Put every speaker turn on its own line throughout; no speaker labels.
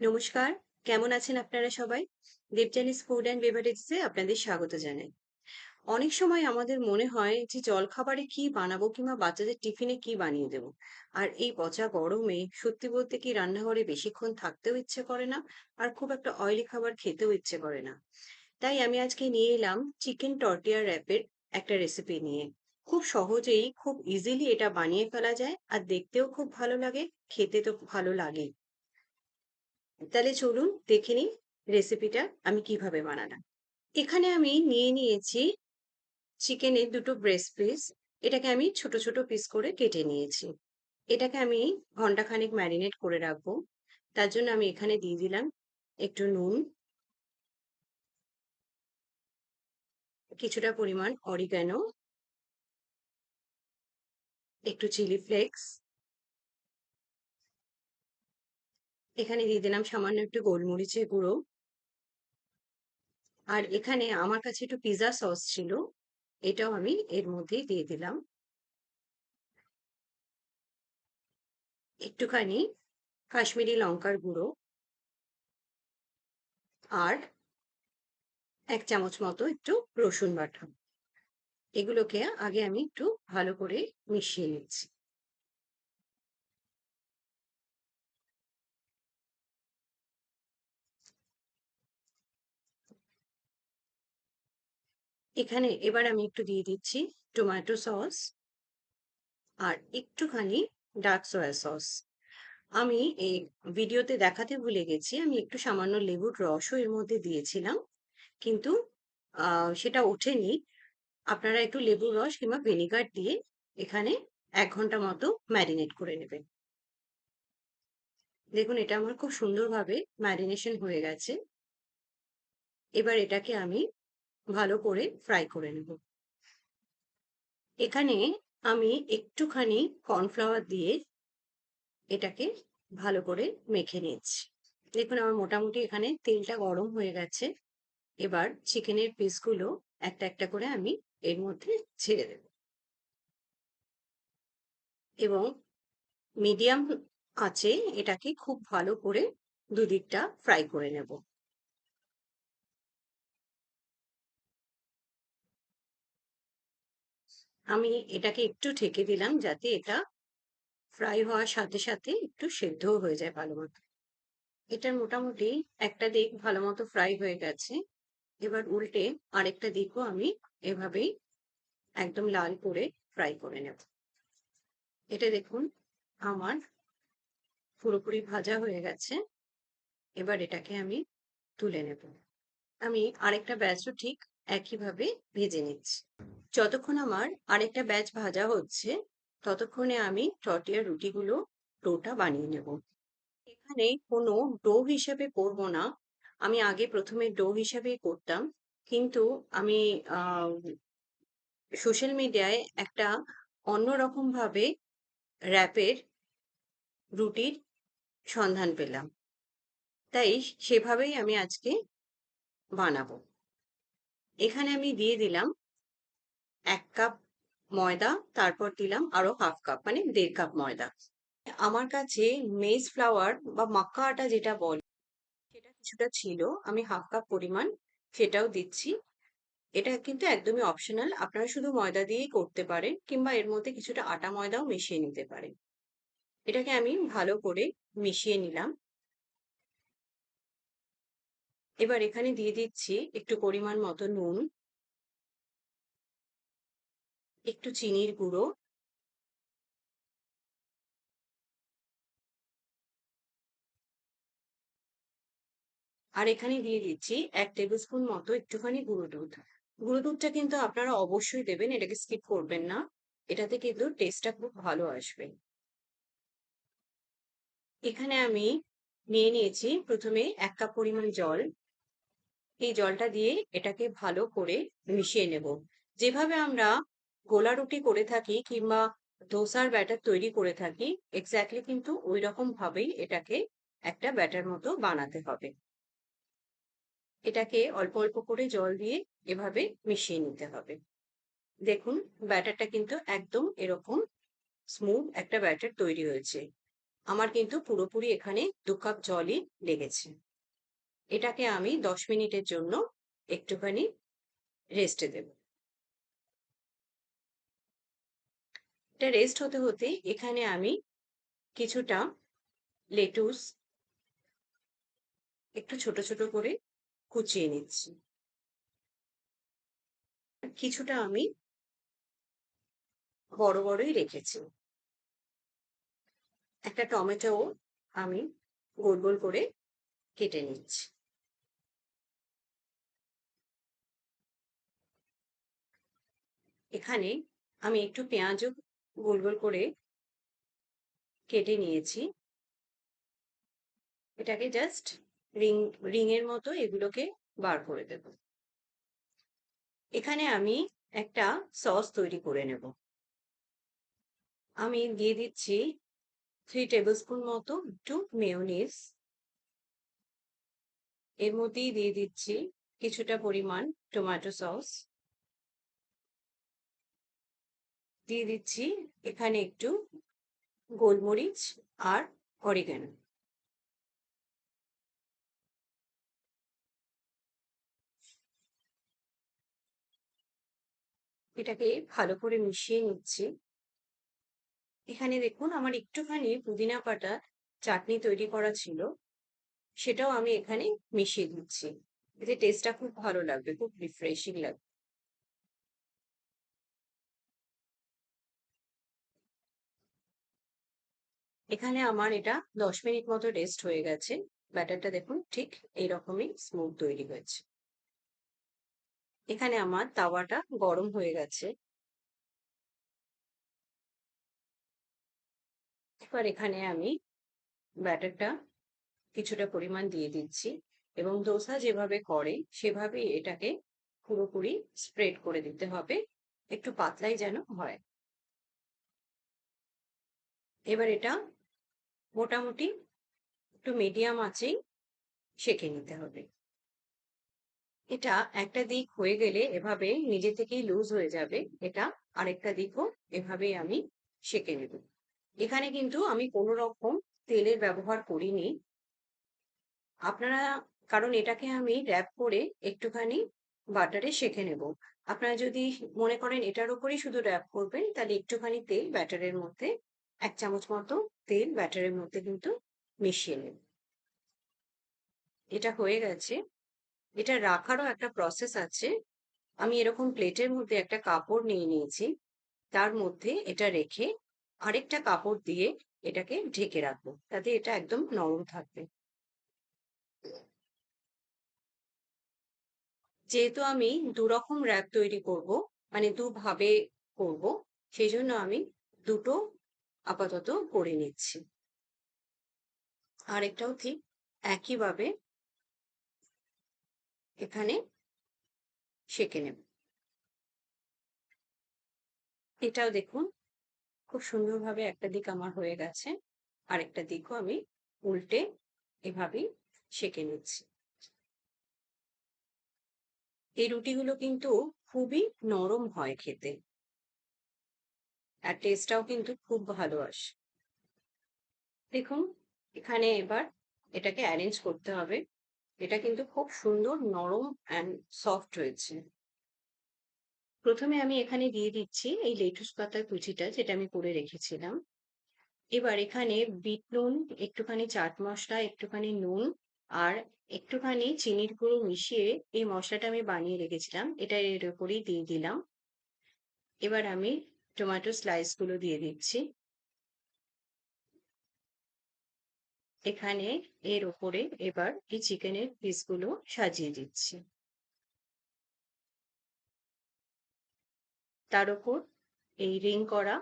নমস্কার, কেমন আছেন আপনারা সবাই? দেবযানীস ফুড অ্যান্ড বেভারেজেসে আপনাদের স্বাগত জানাই। অনেক সময় আমাদের মনে হয় যে জলখাবারে কি বানাবো কিংবা বাচ্চাদের টিফিনে কি বানিয়ে দেবো। আর এই পচা গরমে সত্যি বলতে কি রান্নাঘরে বেশিক্ষণ থাকতেও ইচ্ছে করে না, আর খুব একটা অয়েলি খাবার খেতেও ইচ্ছে করে না। তাই আমি আজকে নিয়ে এলাম চিকেন টর্টিয়া র‍্যাপের একটা রেসিপি নিয়ে। খুব সহজেই, খুব ইজিলি এটা বানিয়ে ফেলা যায় আর দেখতেও খুব ভালো লাগে, খেতে তো ভালো লাগেই। তাহলে চলুন দেখে নিই রেসিপিটা আমি কিভাবে বানালাম। এখানে আমি নিয়ে নিয়েছি চিকেনের দুটো ব্রেস্ট পিস। এটাকে আমি ছোট ছোট পিস করে কেটে নিয়েছি। এটাকে আমি ঘন্টাখানেক ম্যারিনেট করে রাখবো। তার জন্য আমি এখানে দিয়ে দিলাম একটু নুন, কিছুটা পরিমাণ অরিগ্যানো, একটু চিলি ফ্লেক্স, এখানে দিয়ে দিলাম সামান্য একটু গোলমরিচের গুঁড়ো, আর এখানে আমার কাছে একটু পিৎজা সস ছিল, এটাও আমি এর মধ্যেই দিয়ে দিলাম। একটুখানি কাশ্মীরি লঙ্কার গুঁড়ো, আর ১ চামচ মতো একটু রসুন বাটা। এগুলোকে আগে আমি একটু ভালো করে মিশিয়ে নিচ্ছি। এখানে এবার আমি একটু দিয়ে দিচ্ছি টমেটো সস আর একটুখানি ডার্ক সয়া সস। আমি এই ভিডিওতে দেখাতে ভুলে গেছি, আমি একটু সামান্য লেবুর রসও এর মধ্যে দিয়েছিলাম। কিন্তু সেটা ওঠেনি। আপনারা একটু লেবুর রস কিংবা ভিনেগার দিয়ে এখানে ১ ঘন্টা মতো ম্যারিনেট করে নেবেন। দেখুন এটা আমার খুব সুন্দরভাবে ম্যারিনেশন হয়ে গেছে। এবার এটাকে আমি ভালো করে ফ্রাই করে নেব। এখানে আমি একটুখানি কর্নফ্লাওয়ার দিয়ে এটাকে ভালো করে মেখে নিচ্ছি। দেখুন আমার মোটামুটি এখানে তেলটা গরম হয়ে গেছে। এবার চিকেনের পিসগুলো একটা একটা করে আমি এর মধ্যে ছেড়ে দেব এবং মিডিয়াম আঁচে এটাকে খুব ভালো করে দুদিকটা ফ্রাই করে নেব। আমি এটাকে একটু ঢেকে দিলাম যাতে এটা ফ্রাই হওয়ার সাথে সাথে একটু সেদ্ধও হয়ে যায় ভালো মতো। এটার মোটামুটি একটা দিক ভালো মতো ফ্রাই হয়ে গেছে। এবার উল্টে আরেকটা দিকও আমি এভাবেই একদম লাল করে ফ্রাই করে নেব। এটা দেখুন আমার পুরোপুরি ভাজা হয়ে গেছে। এবার এটাকে আমি তুলে নেব। আমি আরেকটা ব্যাচও ঠিক একইভাবে ভেজে নিচ্ছি। যতক্ষণ আমার আরেকটা ব্যাচ ভাজা হচ্ছে, ততক্ষণে আমি টর্টিয়ার রুটিগুলো ডোটা বানিয়ে নেব। এখানে কোনো ডো হিসেবে করব না। আমি আগে ১ম এ ডো হিসেবেই করতাম। কিন্তু আমি আ সোশ্যাল মিডিয়ায় একটা অন্যরকম ভাবে র‍্যাপের রুটির সন্ধান পেলাম। তাই সেভাবেই আমি আজকে বানাবো। এখানে আমি দিয়ে দিলাম ১ কাপ ময়দা, তারপর দিলাম আরো ১/২ কাপ মানে ১.৫ কাপ ময়দা। আমার কাছে মেজ ফ্লাওয়ার বা মাক্কা আটা যেটা বলে সেটা কিছুটা ছিল। আমি ১/২ কাপ পরিমাণ সেটাও দিচ্ছি। এটা কিন্তু একদমই অপশনাল। আপনারা শুধু ময়দা দিয়েই করতে পারেন কিংবা এর মধ্যে কিছুটা আটা ময়দাও মিশিয়ে নিতে পারেন। এটাকে আমি ভালো করে মিশিয়ে নিলাম। এবার এখানে দিয়ে দিচ্ছি একটু পরিমাণ মতো নুন, একটু চিনির গুঁড়ো, আর এখানে দিয়ে দিচ্ছি ১ টেবিল স্পুন মতো একটুখানি গুঁড়ো দুধ। গুঁড়ো দুধটা কিন্তু আপনারা অবশ্যই দেবেন, এটাকে স্কিপ করবেন না। এটাতে কিন্তু টেস্টটা খুব ভালো আসবে। এখানে আমি নিয়ে নিয়েছি ১ম এ ১ কাপ পরিমাণ জল। এই জলটা দিয়ে এটাকে ভালো করে মিশিয়ে নেব। যেভাবে আমরা গোলা রুটি করে থাকি কিংবা ধোসার ব্যাটার তৈরি করে থাকি, এক্স্যাক্টলি কিন্তু ঐরকম ভাবেই এটাকে একটা ব্যাটার মতো বানাতে হবে। এটাকে অল্প অল্প করে জল দিয়ে এভাবে মিশিয়ে নিতে হবে। দেখুন ব্যাটারটা কিন্তু একদম এরকম স্মুথ একটা ব্যাটার তৈরি হয়েছে। আমার কিন্তু পুরোপুরি এখানে 2 কাপ জলই লেগেছে। এটাকে আমি 10 মিনিটের জন্য একটুখানি রেস্টে দেব। এটা রেস্ট হতে হতে এখানে আমি কিছুটা লেটুস একটু ছোট ছোট করে কুচিয়ে নিচ্ছি। কিছুটা আমি বড় বড়ই রেখেছি। একটা টমেটোও আমি গোল গোল করে কেটে নিচ্ছি। এখানে আমি একটু পেঁয়াজও গোল গোল করে কেটে নিয়েছি। এটাকে জাস্ট রিং রিং এর মতো এগুলোকে বার করে দেব। এখানে আমি একটা সস তৈরি করে নেব। আমি দিয়ে দিচ্ছি 3 টেবিল স্পুন মতো একটু মেয়োনিজ। এর মধ্যেই দিয়ে দিচ্ছি কিছুটা পরিমাণ টমেটো সস। দিয়ে দিচ্ছি এখানে একটু গোলমরিচ আর অরিগানো। এটাকে ভালো করে মিশিয়ে নিচ্ছি। এখানে দেখুন আমার একটুখানি পুদিনা পাতা চাটনি তৈরি করা ছিল, সেটাও আমি এখানে মিশিয়ে দিচ্ছি। এতে টেস্টটা খুব ভালো লাগবে, খুব রিফ্রেশিং লাগবে। এখানে আমার এটা 10 মিনিট মতো রেস্ট হয়ে গেছে। ব্যাটারটা দেখুন ঠিক এইরকমই স্মুথ তৈরি হয়েছে। এখানে আমার তাওয়াটা গরম হয়ে গেছে। এবার এখানে আমি ব্যাটারটা কিছুটা পরিমাণ দিয়ে দিচ্ছি এবং ডোসা যেভাবে করে সেভাবেই এটাকে পুরোপুরি স্প্রেড করে দিতে হবে, একটু পাতলাই যেন হয়। এবার এটা মোটামুটি একটু মিডিয়াম আঁচেই সেঁকে নিতে হবে। এটা একটা দিক হয়ে গেলে এভাবে নিজে থেকেই লুজ হয়ে যাবে এটা। আরেকটা দিকও এভাবেই আমি সেঁকে নেব। এখানে কিন্তু আমি কোনো রকম তেলের ব্যবহার করিনি আপনারা, কারণ এটাকে আমি র‍্যাপ করে একটুখানি বাটারে সেঁকে নেব। আপনারা যদি মনে করেন এটার উপরেই শুধু র‍্যাপ করবেন তাহলে একটুখানি তেল ব্যাটারের মধ্যে 1 চামচ মতো তেল ব্যাটারের মধ্যে কিন্তু মিশিয়ে নেব। এটা হয়ে গেছে। এটা রাখারও একটা প্রসেস আছে। আমি এরকম প্লেটের মধ্যে একটা কাপড় নিয়ে নিয়েছি। তার মধ্যে এটা রেখে আরেকটা কাপড় দিয়ে এটাকে ঢেকে রাখবো, তাতে এটা একদম নরম থাকবে। যেহেতু আমি দুরকম র‍্যাপ তৈরি করব, মানে দুভাবে করব, সেই জন্য আমি দুটো আপাতত করে নিচ্ছি। আরেকটাও ঠিক একইভাবে এখানে সেঁকে নেব। এটাও দেখুন খুব সুন্দরভাবে একটা দিক আমার হয়ে গেছে, আরেকটা দিকও আমি উল্টে এভাবেই সেঁকে নিচ্ছি। এই রুটিগুলো কিন্তু খুবই নরম হয় খেতে, আর টেস্টটাও কিন্তু খুব ভালো আসে। দেখুন এখানে এবার এটাকে অ্যারেঞ্জ করতে হবে। এটা কিন্তু খুব সুন্দর নরম অ্যান্ড সফট হয়েছে। প্রথমে আমি এখানে দিয়ে দিচ্ছি এই লেটুস পাতার কুচিটা যেটা আমি করে রেখেছিলাম। এবার এখানে বিট নুন, একটুখানি চাট মশলা, একটুখানি নুন আর একটুখানি চিনির গুঁড়ো মিশিয়ে এই মশলাটা আমি বানিয়ে রেখেছিলাম, এটা এর উপরেই দিয়ে দিলাম। এবার আমি টমেটো স্লাইস গুলো দিয়ে দিচ্ছি এখানে। এর উপরে এবার এই চিকেনের পিসগুলো সাজিয়ে দিচ্ছি। তার উপর এই রিং করা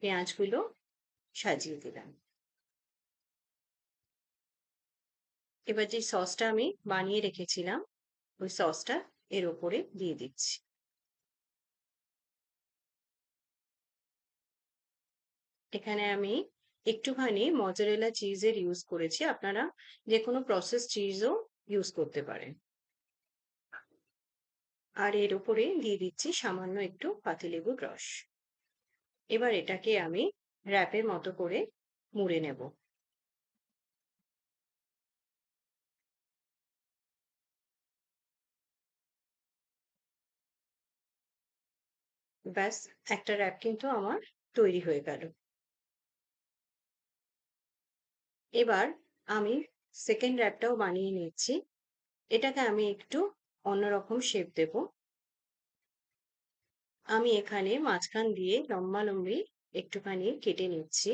পেঁয়াজগুলো সাজিয়ে দিলাম। এবার যে সসটা আমি বানিয়ে রেখেছিলাম ওই সসটা এর উপরে দিয়ে দিচ্ছি। এখানে আমি একটুখানি মজারেলা চিজের ইউজ করেছি, আপনারা যে কোনো প্রসেস চিজও ইউজ করতে পারেন। আর এর উপরে দিয়ে দিচ্ছি সামান্য একটু পাতিলেবুর রস। এবার এটাকে আমি র‍্যাপের মতো করে মুড়ে নেব। ব্যাস, একটা র‍্যাপ কিন্তু আমার তৈরি হয়ে গেল। এবার আমি সেকেন্ড র‍্যাপটাও বানিয়ে নিচ্ছি। এটাকে আমি একটু অন্যরকম শেপ দেব। আমি এখানে মাঝখান দিয়ে লম্বালম্বি একটুখানি কেটে নিচ্ছি।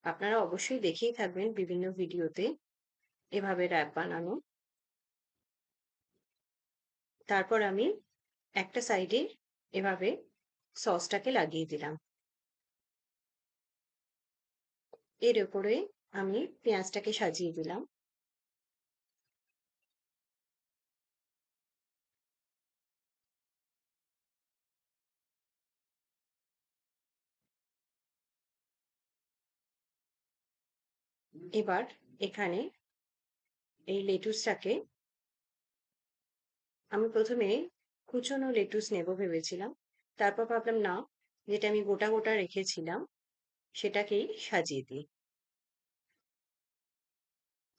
আপনারা অবশ্যই দেখেই থাকবেন বিভিন্ন ভিডিওতে এভাবে র‍্যাপ বানানো। তারপর আমি একটা সাইডে এভাবে সসটাকে লাগিয়ে দিলাম। এর উপরে আমি পেঁয়াজটাকে সাজিয়ে দিলাম। এবার এখানে এই লেটুসটাকে আমি প্রথমে কুচনো লেটুস নেব ভেবেছিলাম। তারপর ভাবলাম না, যেটা আমি গোটা গোটা রেখেছিলাম সেটাকেই সাজিয়ে দিই।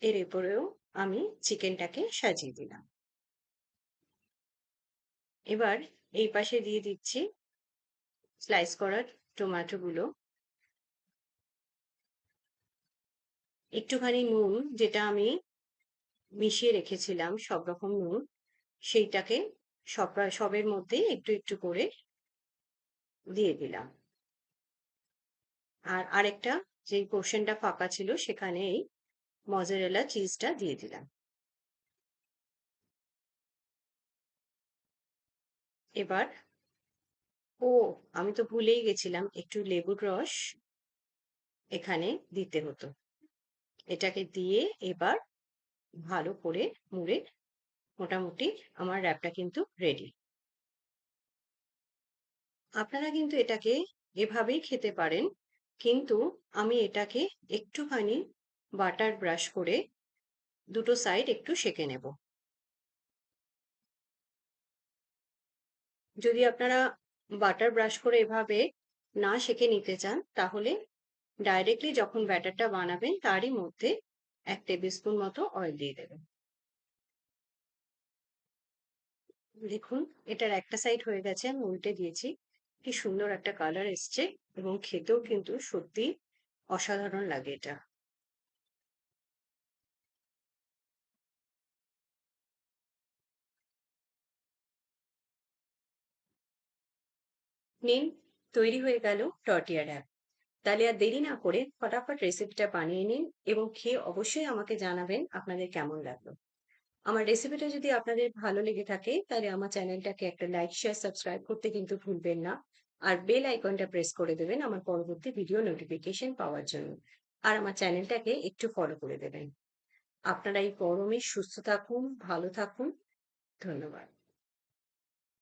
এর উপরেও আমি চিকেনটাকে সাজিয়ে দিলাম। এবার এই পাশে দিয়ে দিচ্ছি স্লাইস করা টমেটো গুলো, একটুখানি নুন যেটা আমি মিশিয়ে রেখেছিলাম, সব রকম নুন, সেইটাকে সবের মধ্যে একটু একটু করে দিয়ে দিলাম। আর আরেকটা যে পোর্শনটা ফাঁকা ছিল সেখানে এই মজারেলা চিজটা দিয়ে দিলাম। এবার আমি তো ভুলেই গেছিলাম, একটু লেবুর রস এখানে দিতে হতো। এটাকে দিয়ে এবার ভালো করে মুড়ে মোটামুটি আমার র‍্যাপটা কিন্তু রেডি। আপনারা কিন্তু এটাকে এভাবেই খেতে পারেন, কিন্তু আমি এটাকে একটুখানি বাটার ব্রাশ করে দুটো সাইড একটু সেঁকে নেব। যদি আপনারা বাটার ব্রাশ করে এভাবে না সেঁকে নিতে চান, তাহলে ডাইরেক্টলি যখন ব্যাটারটা বানাবেন তারই মধ্যে 1 টেবিল স্পুন মতো অয়েল দিয়ে দেবেন। দেখুন, এটার একটা সাইড হয়ে গেছে, আমি উল্টে দিয়েছি। কি সুন্দর একটা কালার এসছে এবং খেতেও কিন্তু সত্যি অসাধারণ লাগে এটা। নিন, তৈরি হয়ে গেল টর্টিয়া র‍্যাপ। তাহলে আর দেরি না করে ফটাফট রেসিপিটা বানিয়ে নিন এবং খেয়ে অবশ্যই আমাকে জানাবেন আপনাদের কেমন লাগলো। আমার রেসিপিটা যদি আপনাদের ভালো লেগে থাকে তাহলে আমার চ্যানেলটাকে একটা লাইক, শেয়ার, সাবস্ক্রাইব করতে কিন্তু ভুলবেন না। আর বেল আইকনটা প্রেস করে দেবেন আমার পরবর্তী ভিডিও নোটিফিকেশন পাওয়ার জন্য। আর আমার চ্যানেলটাকে একটু ফলো করে দেবেন। আপনারা এই গরমে সুস্থ থাকুন, ভালো থাকুন। ধন্যবাদ।